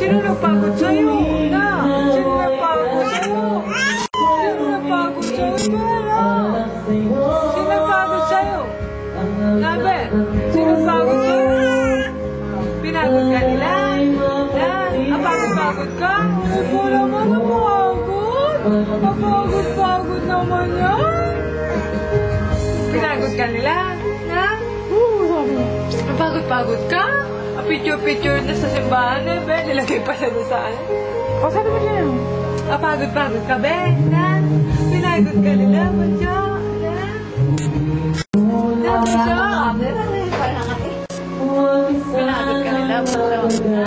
Sino napagod sa'yo? Na? Sino napagod sa'yo? Sino napagod sa'yo? Sino napagod sa'yo? Nabe? Sino napagod sa'yo? Pinagod ka nila? Napagod ka? Ay po naman napagod. Napagod naman yan. Pinagod ka nila? Na? Napagod ka? Picture na sa simbahan eh, be. Nilagay pa siya doon saan. O, sabi mo siya yun. Pagod ka, be. Nan, pinagod ka nila. Madya. Nan, madya. Pinagod ka nila. Madya.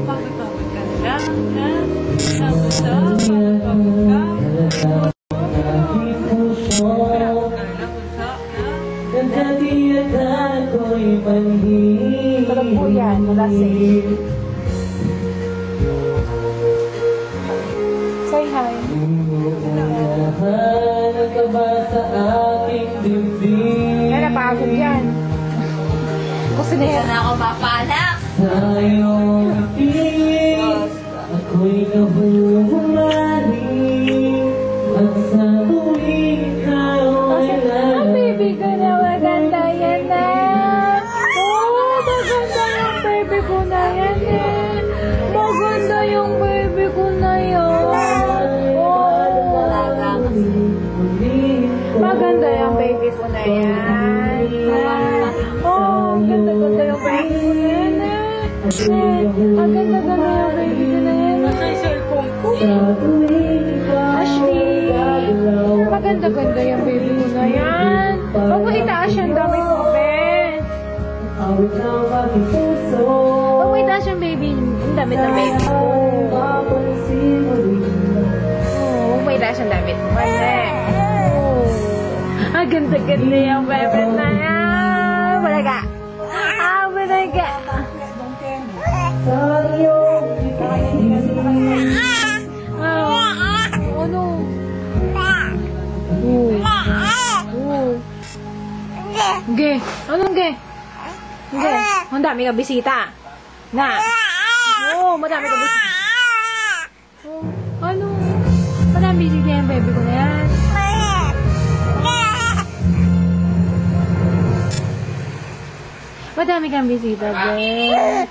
Pagod ka nila. Nan, madya. Pagod ka. Alam po yan, wala safe. Say hi. Yan, napagod yan. Gusto na yan. Ako mapanak. Ako'y nahuhumari at sa tuwing ikaw ay ang baby ko na maganda yan na. Maganda yung baby ko na yan eh. Maganda yung baby ko na yan. Maganda yung baby ko na yan. Ganda-ganda yung baby ko na yan eh. Ganda-ganda yung baby ko na yan. Nasa cellphone ko. Ashley, maganda-ganda yung baby ko na yan. Huwag mo itaas yung damit mo, Ben. Huwag mo itaas yung baby, yung damit ng baby ko. Huwag mo itaas yung damit mo, Ben. Ganda-ganda yung baby na yan. Balaga. Balaga. Ano? Ge, anong ge? Ge, ang dami ka bisita. Na. Madami ka bisita. Ano? Madami bisita yung baby ko na yan. Madami kang bisita, Ge.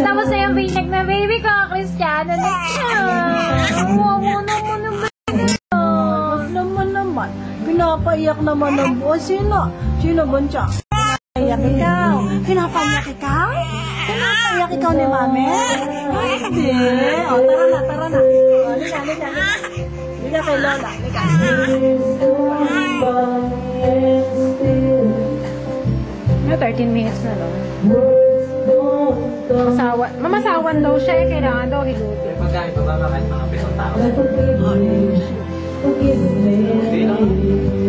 Tapos na yung binyag na baby ko, Cristiano na siya. Naman. Pinapaiyak naman ng buwan. Sino ba siya? Pinapaiyak ikaw. Pinapaiyak ikaw? Pinapaiyak ikaw ni Mami? Hindi. O, tara na. Liga. Liga kay Lola. Liga. No, 13 minutes na lang. Mamasawan daw siya eh. Kailangan daw hilutin. Pagkain pa ba kahit mga 7 tao?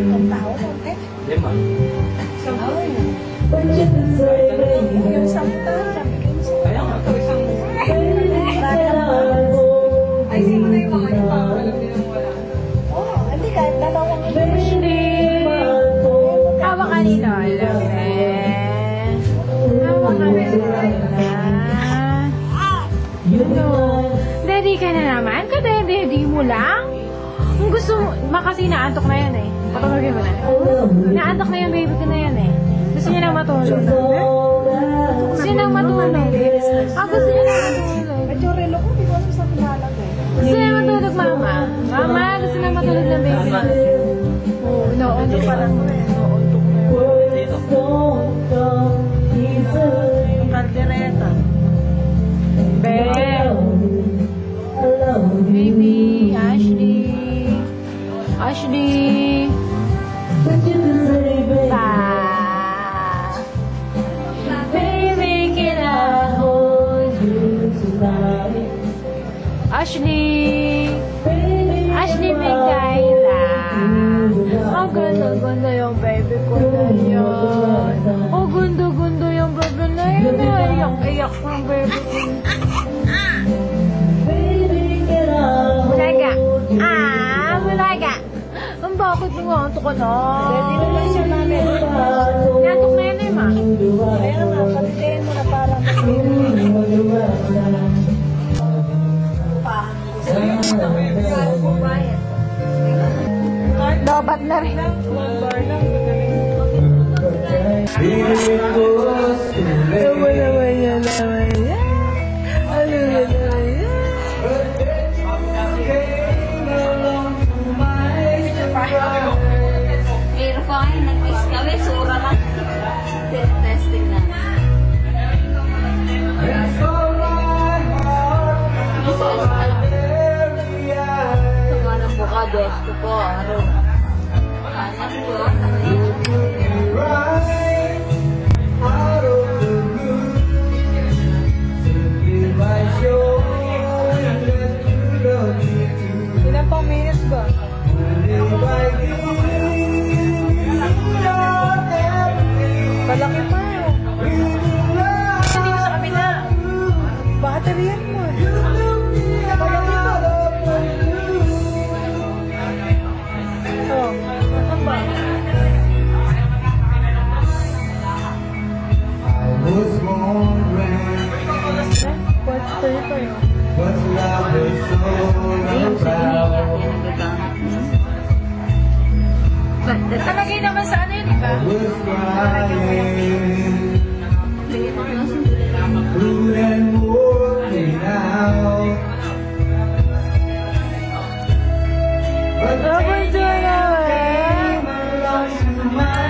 Ang tao, okay? 5. Yung samta, sabi ko yung samta. Kaya nga, ito isang... Ay, sino na yung mga iba? Alam din ang wala. Hindi kahit dalawang Hindi. Hawa ka ni Lola, Hawa ka ni Lola. Daddy ka na naman? Daddy mo lang? Kung gusto mo, kasi naantok na yan eh. Patulogin mo na. Naantok na yung baby ko na yan eh. Gusto niya nang matulog. Gusto niya nang matulog. Gusto niya nang matulog. Medyo relo ko, di ko alam sa pinalag eh. Gusto niya matulog, Mama. Mama, gusto niya matulog ng baby. Oo, inoontok pa lang mo eh. Inoontok mo Yung kaldereta. Baby, Ashley. Ashley. But you can say, baby, baby, can I hold you tonight? Ashley. Baby, Ashley Micaela. Ang ganda-ganda yung baby ko na yan. Ang ganda-ganda yung baby na yan. Iyak-iyak ng baby ko. baby, can I Mulaga. hold you? Mulaga. Ang bakit mo antok ka na? Ready naman siya namin. Nantok na yan eh, ma. Kaya nga, pagtihin mo na para Dobat na rin. Pero pa kayo, nag-quiz kami, sura lang. Testing na. Sama ng buka, gusto ko. Araw. Anak ko. Ilang pang minutes ba? Malaki pa yun. Hindi mo sa kabila. Baterian mo. Malaki pa. Oh, saan ba? was born rain, What's 3 pa yun? but love was so proud. Nakalagay naman sa ano yun, diba? Was crying, food and walking out. But Dapat dyan naman. came along to my